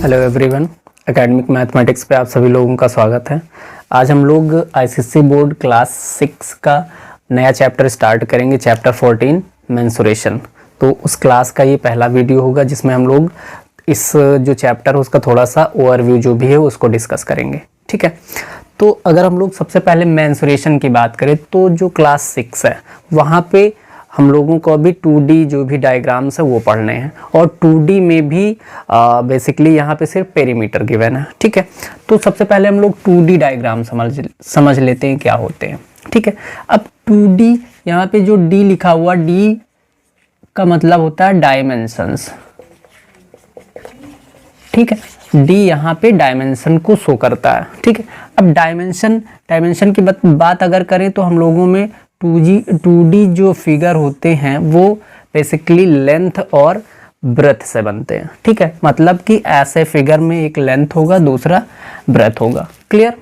Hello everyone, academic mathematics पे आप सभी लोगों का स्वागत है। आज हम लोग आईसीएसई बोर्ड क्लास 6 का नया चैप्टर स्टार्ट करेंगे, चैप्टर 14 मेंसुरेशन। तो उस क्लास का ये पहला वीडियो होगा जिसमें हम लोग इस जो चैप्टर है उसका थोड़ा सा ओवरव्यू जो भी है उसको डिस्कस करेंगे। ठीक है, तो अगर हम लोग सबसे पहले मेंसुरेशन की बात करें तो जो क्लास 6 है वहाँ पे हम लोगों को अभी 2D जो भी डायग्राम्स है वो पढ़ने हैं, और 2D में भी बेसिकली यहाँ पे सिर्फ पेरीमीटर गिवन है। ठीक है, तो सबसे पहले हम लोग 2D डायग्राम समझ लेते हैं क्या होते हैं। ठीक है, अब 2D यहाँ पे जो D लिखा हुआ, D का मतलब होता है डायमेंशंस। ठीक है, D यहाँ पे डायमेंशन को शो करता है। ठीक है, अब डायमेंशन की बात अगर करें तो हम लोगों में 2D जो फिगर होते हैं वो बेसिकली लेंथ और ब्रेथ से बनते हैं। ठीक है, मतलब कि ऐसे फिगर में एक लेंथ होगा, दूसरा ब्रेथ होगा। क्लियर?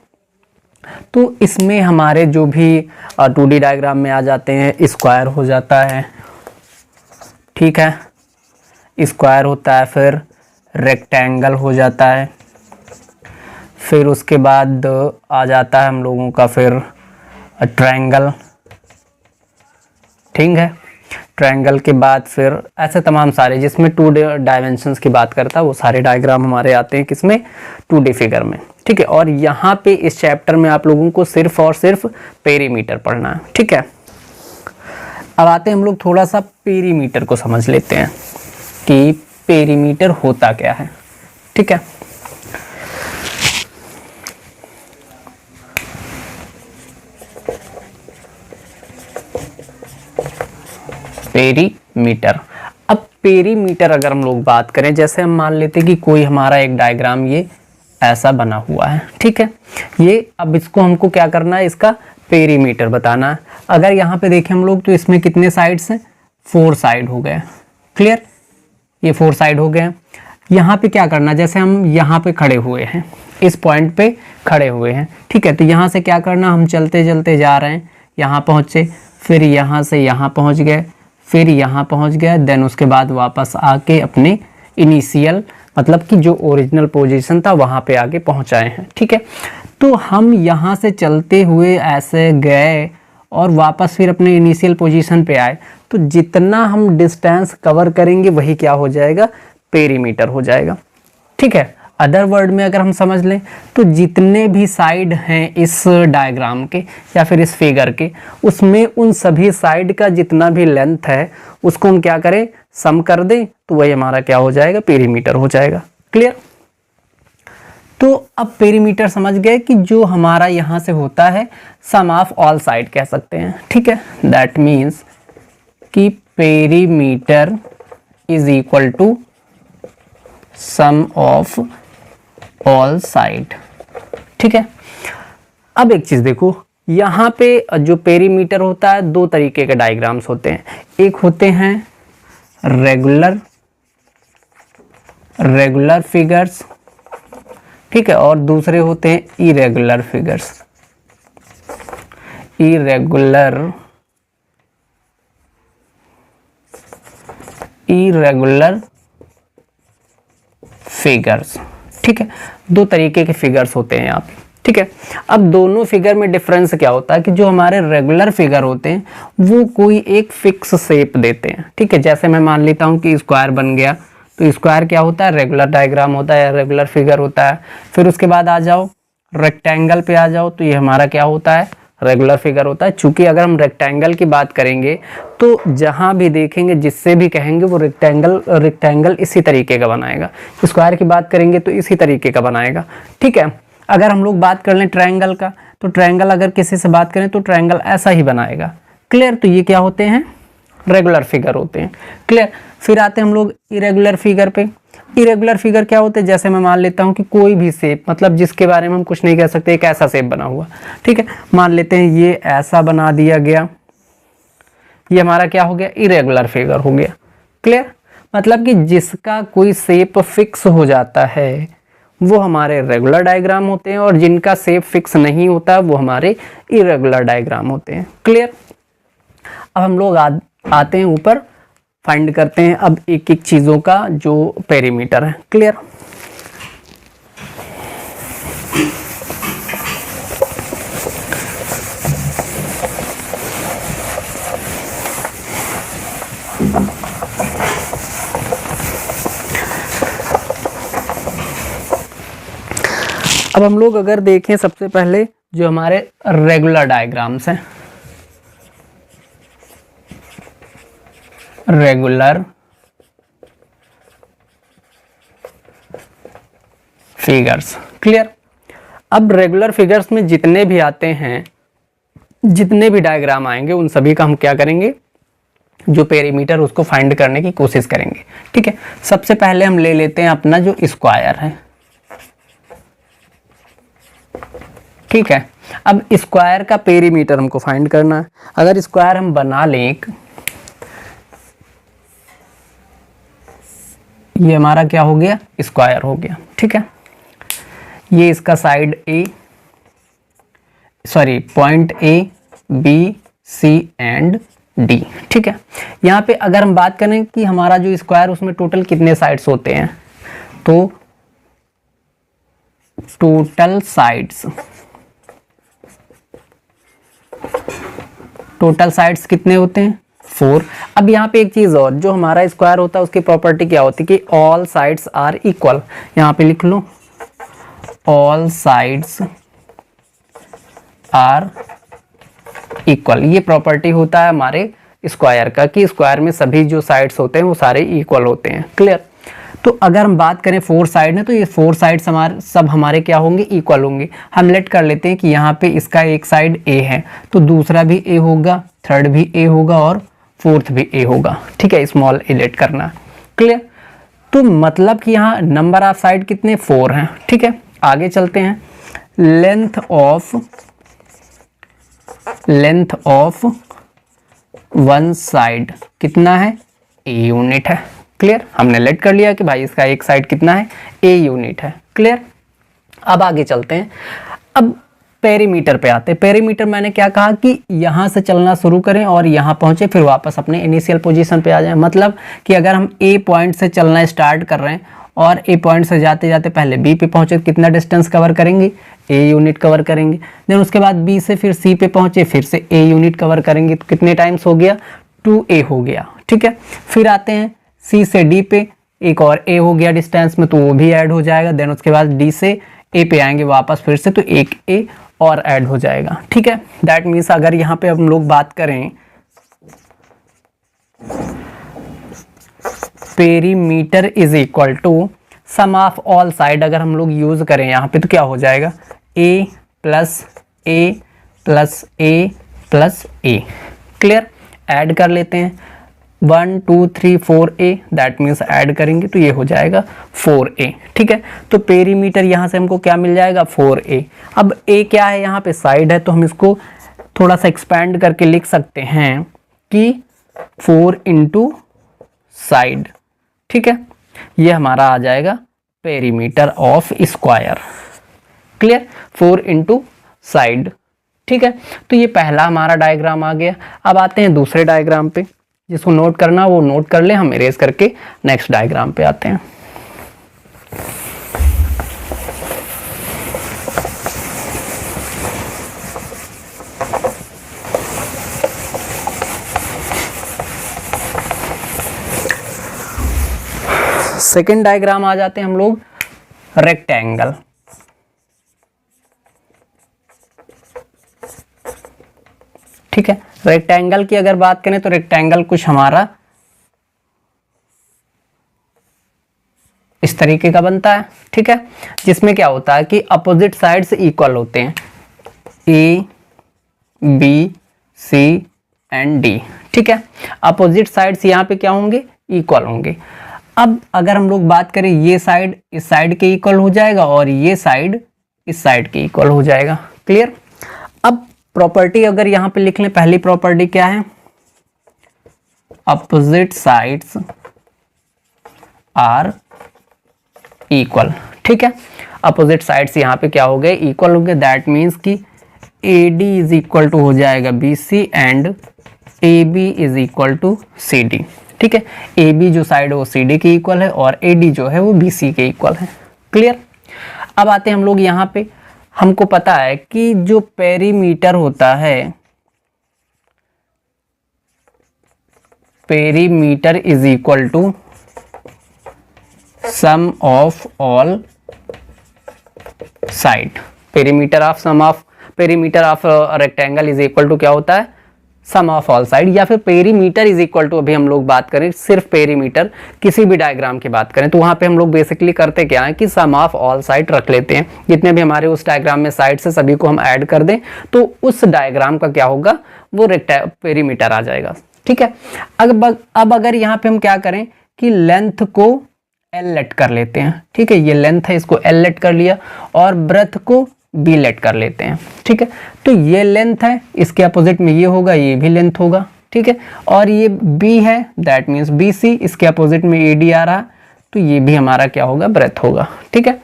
तो इसमें हमारे जो भी 2D डायग्राम में आ जाते हैं, स्क्वायर हो जाता है। ठीक है, स्क्वायर होता है, फिर रेक्टेंगल हो जाता है, फिर उसके बाद आ जाता है हम लोगों का फिर ट्रायंगल। ठीक है, ट्रायंगल के बाद फिर ऐसे तमाम सारे जिसमें 2 डायमेंशंस की बात करता है वो सारे डायग्राम हमारे आते हैं किसमें, 2D फिगर में। ठीक है, और यहाँ पे इस चैप्टर में आप लोगों को सिर्फ और सिर्फ पेरीमीटर पढ़ना है। ठीक है, अब आते हैं हम लोग थोड़ा सा पेरीमीटर को समझ लेते हैं कि पेरीमीटर होता क्या है। ठीक है, पेरीमीटर। अब पेरीमीटर अगर हम लोग बात करें, जैसे हम मान लेते हैं कि कोई हमारा एक डायग्राम ये ऐसा बना हुआ है। ठीक है, ये अब इसको हमको क्या करना है, इसका पेरीमीटर बताना है। अगर यहाँ पे देखें हम लोग तो इसमें कितने साइड्स हैं, 4 साइड हो गए। क्लियर? ये 4 साइड हो गए। यहाँ पे क्या करना, जैसे हम यहाँ पे खड़े हुए हैं, इस पॉइंट पे खड़े हुए हैं। ठीक है, तो यहाँ से क्या करना, हम चलते चलते जा रहे हैं, यहाँ पहुँचे, फिर यहाँ से यहाँ पहुँच गए, फिर यहाँ पहुँच गए, देन उसके बाद वापस आके अपने इनिशियल मतलब कि जो ओरिजिनल पोजीशन था वहाँ पे आके पहुँचाए हैं। ठीक है, तो हम यहाँ से चलते हुए ऐसे गए और वापस फिर अपने इनिशियल पोजीशन पे आए, तो जितना हम डिस्टेंस कवर करेंगे वही क्या हो जाएगा, पेरीमीटर हो जाएगा। ठीक है, अदर वर्ड में अगर हम समझ लें तो जितने भी साइड हैं इस डायग्राम के या फिर इस फिगर के, उसमें उन सभी साइड का जितना भी लेंथ है उसको हम क्या करें, सम कर दें, तो वही हमारा क्या हो जाएगा, पेरीमीटर हो जाएगा। क्लियर? तो अब पेरीमीटर समझ गए कि जो हमारा यहाँ से होता है सम ऑफ ऑल साइड कह सकते हैं। ठीक है, दैट मीन्स कि perimeter is equal to sum of all side. ठीक है, अब एक चीज देखो, यहाँ पे जो पेरीमीटर होता है 2 तरीके के डायग्राम्स होते हैं। एक होते हैं रेगुलर फिगर्स। ठीक है, और दूसरे होते हैं इरेगुलर फिगर्स। Irregular figures. ठीक है, 2 तरीके के फिगर्स होते हैं यहाँ पे। ठीक है, अब दोनों फिगर में डिफरेंस क्या होता है कि जो हमारे रेगुलर फिगर होते हैं वो कोई एक फिक्स शेप देते हैं। ठीक है, जैसे मैं मान लेता हूँ कि स्क्वायर बन गया, तो स्क्वायर क्या होता है, रेगुलर डायग्राम होता है, रेगुलर फिगर होता है। फिर उसके बाद आ जाओ रेक्टेंगल पे आ जाओ, तो ये हमारा क्या होता है, रेगुलर फिगर होता है। चूंकि अगर हम रेक्टेंगल की बात करेंगे तो जहां भी देखेंगे जिससे भी कहेंगे वो रेक्टेंगल इसी तरीके का बनाएगा, स्क्वायर की बात करेंगे तो इसी तरीके का बनाएगा। ठीक है, अगर हम लोग बात कर लें ट्रायंगल का, तो ट्रायंगल अगर किसी से बात करें तो ट्रायंगल ऐसा ही बनाएगा। क्लियर? तो ये क्या होते हैं, रेगुलर फिगर होते हैं। क्लियर? फिर आते हैं हम लोग इरेगुलर फिगर पे। इरेगुलर फिगर क्या होते हैं, जैसे मैं मान लेता हूं कि कोई भी शेप, मतलब जिसके बारे में हम कुछ नहीं कह सकते, एक ऐसा शेप बना हुआ। ठीक है, मान लेते हैं ये ऐसा बना दिया गया, ये हमारा क्या हो गया, इरेगुलर फिगर हो गया। क्लियर? मतलब कि जिसका कोई शेप फिक्स हो जाता है वो हमारे रेगुलर डायग्राम होते हैं, और जिनका शेप फिक्स नहीं होता वो हमारे इरेगुलर डायग्राम होते हैं। क्लियर? अब हम लोग आते हैं ऊपर, फाइंड करते हैं अब एक एक चीज़ों का जो पेरीमीटर है। क्लियर? अब हम लोग अगर देखें सबसे पहले जो हमारे रेगुलर डायग्राम्स हैं, रेगुलर फिगर्स, क्लियर। अब रेगुलर फिगर्स में जितने भी आते हैं, जितने भी डायग्राम आएंगे उन सभी का हम क्या करेंगे, जो पेरीमीटर उसको फाइंड करने की कोशिश करेंगे, ठीक है। सबसे पहले हम ले लेते हैं अपना जो स्क्वायर है, ठीक है। अब स्क्वायर का पेरीमीटर हमको फाइंड करना है। अगर स्क्वायर हम बना लें एक, ये हमारा क्या हो गया, स्क्वायर हो गया, ठीक है। ये इसका side A, sorry point A B C and D, ठीक है। यहाँ पे अगर हम बात करें कि हमारा जो स्क्वायर उसमें टोटल कितने साइड्स होते हैं, तो टोटल साइड्स कितने होते हैं, 4। अब यहाँ पे एक चीज और, जो हमारा स्क्वायर होता है उसकी प्रॉपर्टी क्या होती है कि ऑल साइड्स आर इक्वल। यहाँ पे लिख लो ऑल साइड्स आर इक्वल। ये प्रॉपर्टी होता है हमारे स्क्वायर का कि स्क्वायर में सभी जो साइड्स होते हैं वो सारे इक्वल होते हैं, क्लियर। तो अगर हम बात करें 4 साइड है तो ये 4 साइड्स हमारे क्या होंगे, इक्वल होंगे। हम लेट कर लेते हैं कि यहाँ पे इसका एक साइड ए है तो दूसरा भी ए होगा, थर्ड भी ए होगा और फोर्थ भी ए होगा, ठीक है। स्मॉल ए लेट करना, क्लियर। तो मतलब कि यहाँ नंबर ऑफ साइड कितने, 4 हैं, ठीक है। आगे चलते हैं। लेंथ ऑफ वन साइड कितना है, ए यूनिट है, क्लियर। हमने लेट कर लिया कि भाई इसका एक साइड कितना है, ए यूनिट है, क्लियर। अब आगे चलते हैं। अब पेरीमीटर पे आते हैं। पेरीमीटर मैंने क्या कहा कि यहाँ से चलना शुरू करें और यहाँ पहुँचे फिर वापस अपने इनिशियल पोजीशन पे आ जाएं। मतलब कि अगर हम ए पॉइंट से चलना स्टार्ट कर रहे हैं और ए पॉइंट से जाते जाते पहले बी पे पहुँचे, कितना डिस्टेंस कवर करेंगे, ए यूनिट कवर करेंगे। देन उसके बाद बी से फिर सी पे पहुँचे, फिर से ए यूनिट कवर करेंगे। तो कितने टाइम्स हो गया, 2a हो गया, ठीक है। फिर आते हैं सी से डी पे, एक और ए हो गया डिस्टेंस में तो वो भी ऐड हो जाएगा। देन उसके बाद डी से ए पे आएंगे वापस फिर से तो एक ए और ऐड हो जाएगा, ठीक है। दैट मीन्स अगर यहाँ पे हम लोग बात करें perimeter is equal to sum of all side, अगर हम लोग यूज करें यहाँ पे तो क्या हो जाएगा, ए प्लस ए प्लस ए प्लस ए, क्लियर। ऐड कर लेते हैं 1 2 3 4a, दैट मीन्स ऐड करेंगे तो ये हो जाएगा 4a, ठीक है। तो पेरीमीटर यहाँ से हमको क्या मिल जाएगा, 4a। अब a क्या है, यहाँ पे साइड है तो हम इसको थोड़ा सा एक्सपैंड करके लिख सकते हैं कि 4 इंटू साइड, ठीक है। ये हमारा आ जाएगा perimeter of square, clear, 4 into side, ठीक है। तो ये पहला हमारा डायग्राम आ गया। अब आते हैं दूसरे डायग्राम पे, जिसको नोट करना वो नोट कर ले, हम इरेज करके नेक्स्ट डायग्राम पे आते हैं। सेकेंड डायग्राम आ जाते हैं हम लोग रेक्टेंगल, ठीक है। रेक्टेंगल की अगर बात करें तो रेक्टेंगल कुछ हमारा इस तरीके का बनता है, ठीक है। जिसमें क्या होता है कि अपोजिट साइड्स इक्वल होते हैं, A B C and D, ठीक है। अपोजिट साइड्स यहाँ पे क्या होंगे, इक्वल होंगे। अब अगर हम लोग बात करें ये साइड इस साइड के इक्वल हो जाएगा और ये साइड इस साइड के इक्वल हो जाएगा, क्लियर। अब प्रॉपर्टी अगर यहाँ पे लिख लें, पहली प्रॉपर्टी क्या है, अपोजिट साइड्स आर इक्वल, ठीक है। अपोजिट साइड्स यहाँ पे क्या हो गए, इक्वल हो गए। दैट मीन्स कि A D is equal to हो जाएगा B C and A B is equal to C D, ठीक है। ए बी जो साइड है वो सी डी के इक्वल है और ए डी जो है वो बी सी के इक्वल है, क्लियर। अब आते हैं हम लोग यहाँ पे हमको पता है कि जो पेरीमीटर होता है, perimeter is equal to sum of all side. Perimeter of rectangle is equal to क्या होता है, सम ऑफ ऑल साइड, या फिर पेरीमीटर इज इक्वल टू, अभी हम लोग बात करें सिर्फ पेरीमीटर, किसी भी डायग्राम की बात करें तो वहां पे हम लोग बेसिकली करते क्या है कि सम ऑफ ऑल साइड रख लेते हैं। जितने भी हमारे उस डायग्राम में साइड से सभी को हम ऐड कर दें तो उस डायग्राम का क्या होगा, वो पेरीमीटर आ जाएगा। ठीक है, अब अगर यहाँ पे हम क्या करें कि लेंथ को एल लेट कर लेते हैं। ठीक है, ये लेंथ है, इसको एल लेट कर लिया, और ब्रेथ को बी लेट कर लेते हैं। ठीक है, तो ये लेंथ है, इसके अपोजिट में ये होगा, ये भी लेंथ होगा। ठीक है, और ये बी है, दैट मीन्स बी सी, इसके अपोजिट में ए डी आ रहा, तो ये भी हमारा क्या होगा, ब्रेथ होगा। ठीक है,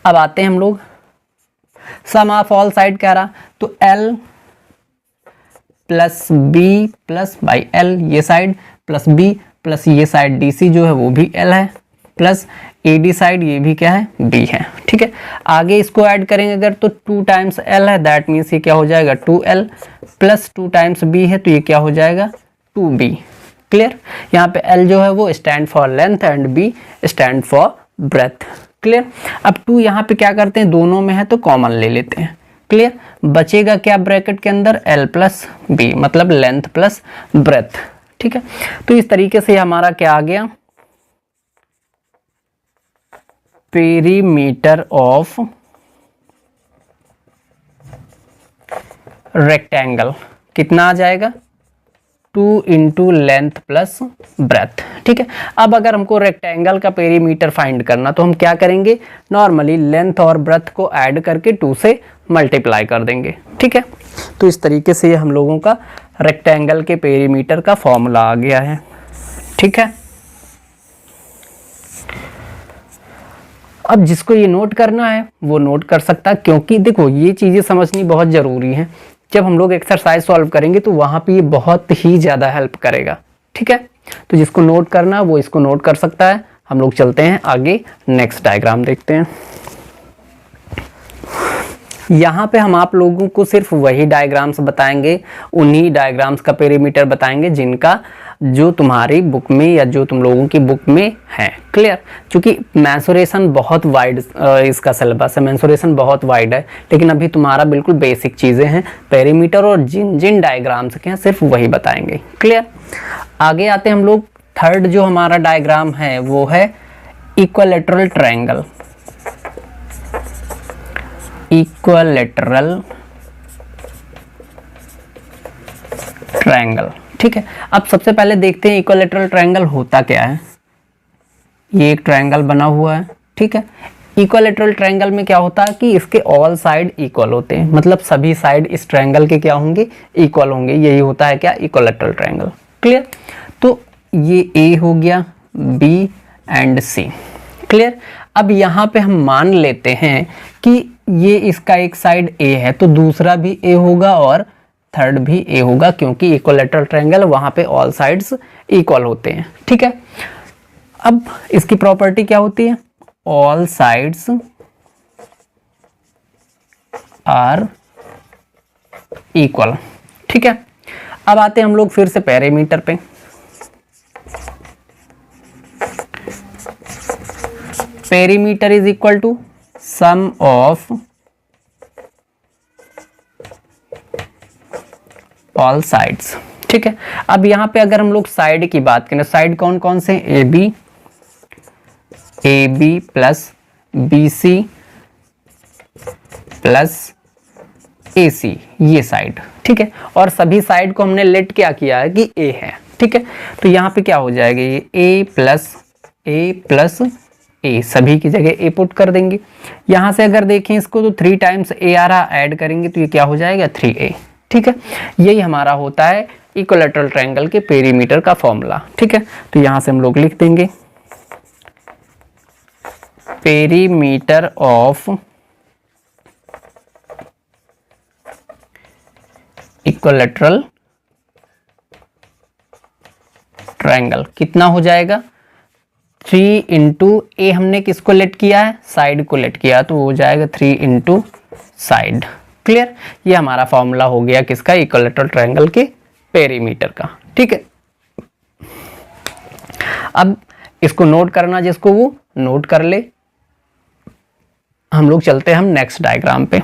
अब आते हैं हम लोग सम ऑफ ऑल साइड कह रहा, तो L plus B plus by L, ये साइड प्लस बी प्लस ये साइड डी सी जो है वो भी एल है, प्लस ए डी साइड ये भी क्या है, बी है। ठीक है, आगे इसको ऐड करेंगे अगर तो 2 टाइम्स एल है, दैट मीन्स ये क्या हो जाएगा 2l, प्लस 2 टाइम्स बी है तो ये क्या हो जाएगा 2b। क्लियर, यहाँ पे l जो है वो stand for length and b stand for breadth. Clear, अब 2 यहाँ पे क्या करते हैं, दोनों में है तो कॉमन ले लेते हैं। क्लियर, बचेगा क्या ब्रैकेट के अंदर, l प्लस बी, मतलब लेंथ प्लस ब्रेथ। ठीक है, तो इस तरीके से हमारा क्या आ गया, पेरीमीटर ऑफ रेक्टेंगल कितना आ जाएगा, 2 इंटू लेंथ प्लस ब्रेथ। ठीक है, अब अगर हमको रेक्टेंगल का पेरीमीटर फाइंड करना तो हम क्या करेंगे, नॉर्मली लेंथ और ब्रेथ को ऐड करके 2 से मल्टीप्लाई कर देंगे। ठीक है, तो इस तरीके से हम लोगों का रेक्टेंगल के पेरीमीटर का फॉर्मूला आ गया है। ठीक है, अब जिसको ये नोट करना है वो नोट कर सकता है, क्योंकि देखो ये चीज़ें समझनी बहुत ज़रूरी है। जब हम लोग एक्सरसाइज सॉल्व करेंगे तो वहाँ पे ये बहुत ही ज़्यादा हेल्प करेगा। ठीक है, तो जिसको नोट करना वो इसको नोट कर सकता है। हम लोग चलते हैं आगे, नेक्स्ट डायग्राम देखते हैं। यहाँ पे हम आप लोगों को सिर्फ वही डायग्राम्स बताएंगे, उन्हीं डायग्राम्स का पेरीमीटर बताएंगे जिनका जो तुम्हारी बुक में या जो तुम लोगों की बुक में है। क्लियर, क्योंकि मेंसुरेशन बहुत वाइड इसका सिलेबस है, मेंसुरेशन बहुत वाइड है, लेकिन अभी तुम्हारा बिल्कुल बेसिक चीज़ें हैं, पेरीमीटर और जिन जिन डायग्राम्स के हैं सिर्फ वही बताएंगे। क्लियर, आगे आते हैं हम लोग। थर्ड जो हमारा डायग्राम है वो है इक्विलैटरल ट्रायंगल। इक्विलैटरल ट्रायंगल, ठीक है, अब सबसे पहले देखते हैं इक्विलैटरल ट्रायंगल होता क्या है। ये एक ट्रायंगल बना हुआ है। ठीक है, इक्विलैटरल ट्रायंगल में क्या होता है कि इसके ऑल साइड इक्वल होते हैं, मतलब सभी साइड इस ट्रायंगल के क्या होंगे, इक्वल होंगे। यही होता है क्या, इक्विलैटरल ट्रायंगल। क्लियर, तो ये ए हो गया, बी एंड सी। क्लियर, अब यहाँ पे हम मान लेते हैं कि ये इसका एक साइड ए है तो दूसरा भी ए होगा और थर्ड भी ए होगा, क्योंकि इक्विलैटरल ट्रायंगल वहाँ पे ऑल साइड्स इक्वल होते हैं। ठीक है, अब इसकी प्रॉपर्टी क्या होती है, ऑल साइड्स आर इक्वल। ठीक है, अब आते हैं हम लोग फिर से पेरीमीटर पे। Perimeter is equal to sum of all sides. ठीक है, अब यहाँ पे अगर हम लोग साइड की बात करें, साइड कौन कौन से, A B plus B C plus A C, ये साइड। ठीक है, और सभी साइड को हमने लेट क्या किया है कि ए है। ठीक है, तो यहाँ पे क्या हो जाएगा, ये ए प्लस ए, सभी की जगह ए पुट कर देंगे। यहाँ से अगर देखें इसको तो 3 टाइम्स ए आ रहा, ऐड करेंगे तो ये क्या हो जाएगा 3a। ठीक है, यही हमारा होता है इक्विलैटरल ट्रायंगल के पेरीमीटर का फॉर्मूला। ठीक है, तो यहाँ से हम लोग लिख देंगे पेरीमीटर ऑफ इक्विलैटरल ट्रायंगल कितना हो जाएगा, 3 इंटू ए, हमने किसको लेट किया है, साइड को लेट किया, तो हो जाएगा 3 इंटू साइड। क्लियर? ये हमारा फॉर्मूला हो गया किसका? इक्विलैटरल ट्रायंगल के पेरीमीटर का। ठीक है, अब इसको नोट करना, जिसको वो नोट कर ले। हम लोग चलते हैं हम नेक्स्ट डायग्राम पे।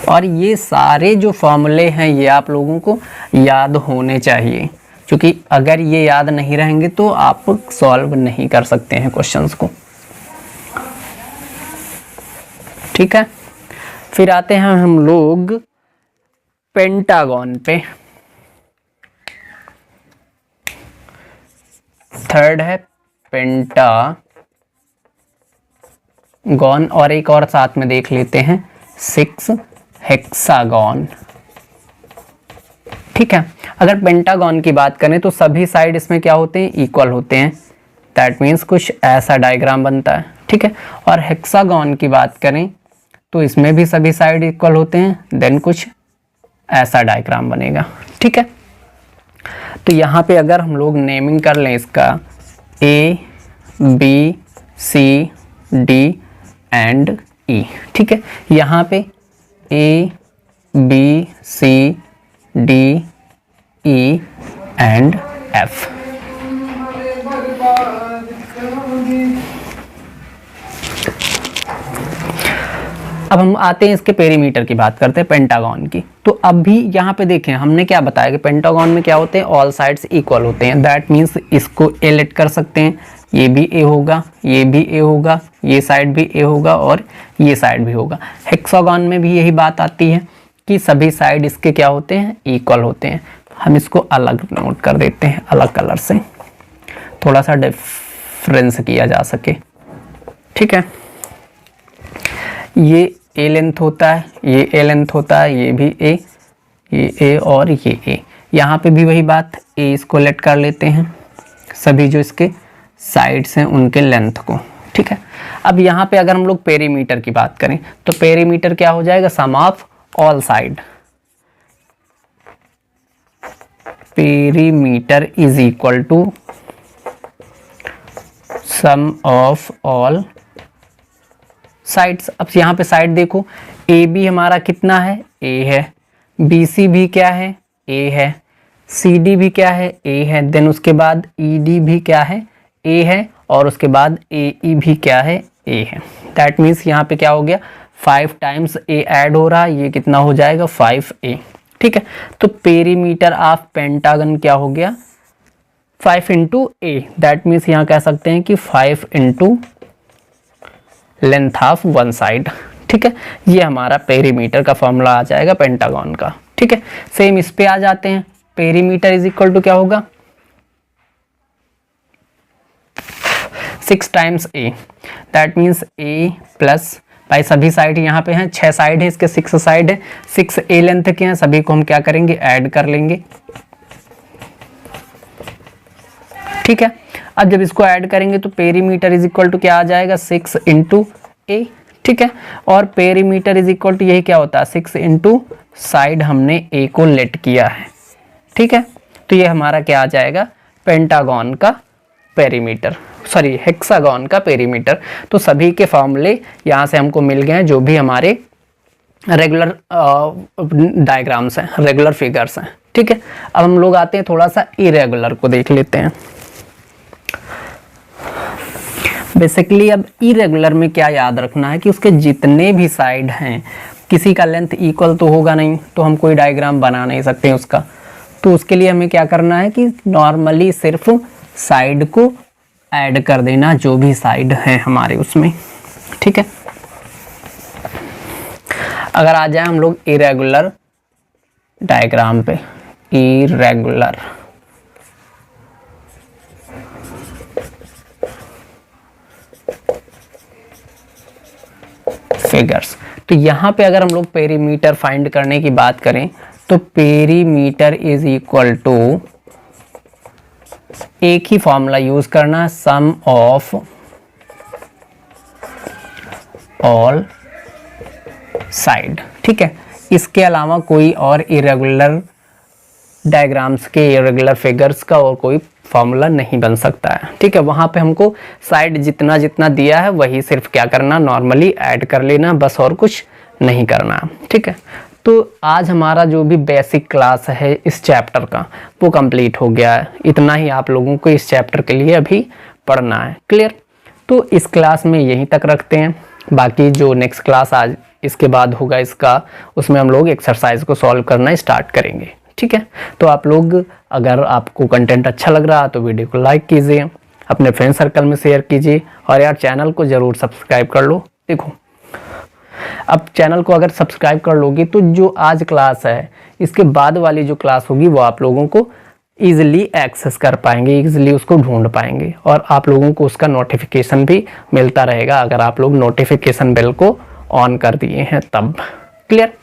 और ये सारे जो फॉर्मूले हैं ये आप लोगों को याद होने चाहिए, क्योंकि अगर ये याद नहीं रहेंगे तो आप सॉल्व नहीं कर सकते हैं क्वेश्चंस को। ठीक है, फिर आते हैं हम लोग पेंटागन पे। थर्ड है पेंटागन, और एक और साथ में देख लेते हैं 6 हेक्सागन। ठीक है, अगर पेंटागन की बात करें तो सभी साइड इसमें क्या होते हैं? इक्वल होते हैं। दैट मीन्स कुछ ऐसा डायग्राम बनता है। ठीक है, और हेक्सागन की बात करें तो इसमें भी सभी साइड इक्वल होते हैं, देन कुछ ऐसा डायग्राम बनेगा। ठीक है, तो यहाँ पे अगर हम लोग नेमिंग कर लें इसका A B C D and E। ठीक है, यहाँ पे A B C D E and F। अब हम आते हैं इसके पेरीमीटर की बात करते हैं, पेंटागन की। तो अब भी यहाँ पे देखें हमने क्या बताया कि पेंटागन में क्या होते हैं? ऑल साइड्स इक्वल होते हैं। दैट मीन्स इसको ए लेट कर सकते हैं, ये भी ए होगा, ये भी ए होगा, ये साइड भी ए होगा और ये साइड भी होगा। हेक्सागन में भी यही बात आती है कि सभी साइड इसके क्या होते हैं? इक्वल होते हैं। हम इसको अलग नोट कर देते हैं, अलग कलर से, थोड़ा सा डिफरेंस किया जा सके। ठीक है, ये ए लेंथ होता है, ये ए लेंथ होता है, ये भी ए, ये ए और ये ए। यहाँ पे भी वही बात, ए इसको लेट कर लेते हैं, सभी जो इसके साइड्स हैं उनके लेंथ को। ठीक है, अब यहाँ पे अगर हम लोग पेरीमीटर की बात करें तो पेरीमीटर क्या हो जाएगा? Sum of all side. Perimeter is equal to sum of all sides. अब यहाँ पे साइड देखो, ए बी हमारा कितना है? ए है। बी सी भी क्या है? ए है। सी डी भी क्या है? ए है। देन उसके बाद ई डी भी क्या है? ए है। और उसके बाद ए ई भी क्या है? ए है। दैट मीन्स यहाँ पे क्या हो गया? 5 टाइम्स ए ऐड हो रहा है, ये कितना हो जाएगा? 5a। ठीक है, तो पेरीमीटर ऑफ पेंटागन क्या हो गया? 5 इंटू ए। दैट मीन्स यहाँ कह सकते हैं कि 5 into length of one side. ठीक है, ये हमारा पेरीमीटर का फॉर्मूला आ जाएगा पेंटागन का। ठीक है, सेम इस पे आ जाते हैं। पेरीमीटर इज इक्वल टू क्या होगा? 6 times A. That means A plus, भाई सभी साइड यहाँ पे हैं, 6 साइड है इसके, 6 साइड है, 6 ए लेंथ के हैं, सभी को हम क्या करेंगे? ऐड कर लेंगे। ठीक है, अब जब इसको ऐड करेंगे तो पेरीमीटर इज इक्वल टू क्या आ जाएगा? 6 इंटू ए। ठीक है, और पेरीमीटर इज इक्वल टू यही क्या होता है? 6 इंटू साइड हमने ए को लेट किया है। ठीक है, तो ये हमारा क्या आ जाएगा? पेंटागन का पेरीमीटर, सॉरी हेक्सागन का पेरीमीटर। तो सभी के फॉर्मूले यहाँ से हमको मिल गए हैं, जो भी हमारे रेगुलर डायग्राम्स हैं, रेगुलर फिगर्स हैं। ठीक है, अब हम लोग आते हैं थोड़ा सा इरेगुलर को देख लेते हैं। बेसिकली अब इरेगुलर में क्या याद रखना है कि उसके जितने भी साइड हैं, किसी का लेंथ इक्वल तो होगा नहीं, तो हम कोई डायग्राम बना नहीं सकते उसका। तो उसके लिए हमें क्या करना है कि नॉर्मली सिर्फ साइड को ऐड कर देना, जो भी साइड है हमारे उसमें। ठीक है, अगर आ जाए हम लोग इरेगुलर डायग्राम पे, इरेगुलर फिगर्स, तो यहाँ पे अगर हम लोग पेरीमीटर फाइंड करने की बात करें तो पेरीमीटर इज इक्वल टू, एक ही फॉर्मूला यूज करना, सम ऑफ ऑल साइड। ठीक है, इसके अलावा कोई और इरेगुलर डायग्राम्स के, इरेगुलर फिगर्स का और कोई फॉर्मूला नहीं बन सकता है। ठीक है, वहाँ पे हमको साइड जितना जितना दिया है वही सिर्फ क्या करना, नॉर्मली ऐड कर लेना, बस और कुछ नहीं करना। ठीक है, तो आज हमारा जो भी बेसिक क्लास है इस चैप्टर का वो कंप्लीट हो गया है। इतना ही आप लोगों को इस चैप्टर के लिए अभी पढ़ना है। क्लियर? तो इस क्लास में यहीं तक रखते हैं। बाकी जो नेक्स्ट क्लास आज इसके बाद होगा इसका, उसमें हम लोग एक्सरसाइज को सॉल्व करना स्टार्ट करेंगे। ठीक है, तो आप लोग अगर आपको कंटेंट अच्छा लग रहा तो वीडियो को लाइक कीजिए, अपने फ्रेंड सर्कल में शेयर कीजिए, और यार चैनल को ज़रूर सब्सक्राइब कर लो। देखो, अब चैनल को अगर सब्सक्राइब कर लोगे तो जो आज क्लास है इसके बाद वाली जो क्लास होगी वो आप लोगों को ईजिली एक्सेस कर पाएंगे, ईजिली उसको ढूंढ पाएंगे, और आप लोगों को उसका नोटिफिकेशन भी मिलता रहेगा अगर आप लोग नोटिफिकेशन बेल को ऑन कर दिए हैं तब। क्लियर?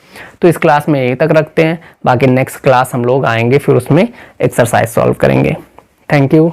तो इस क्लास में यहीं तक रखते हैं। बाकी नेक्स्ट क्लास हम लोग आएंगे, फिर उसमें एक्सरसाइज सॉल्व करेंगे। Thank you.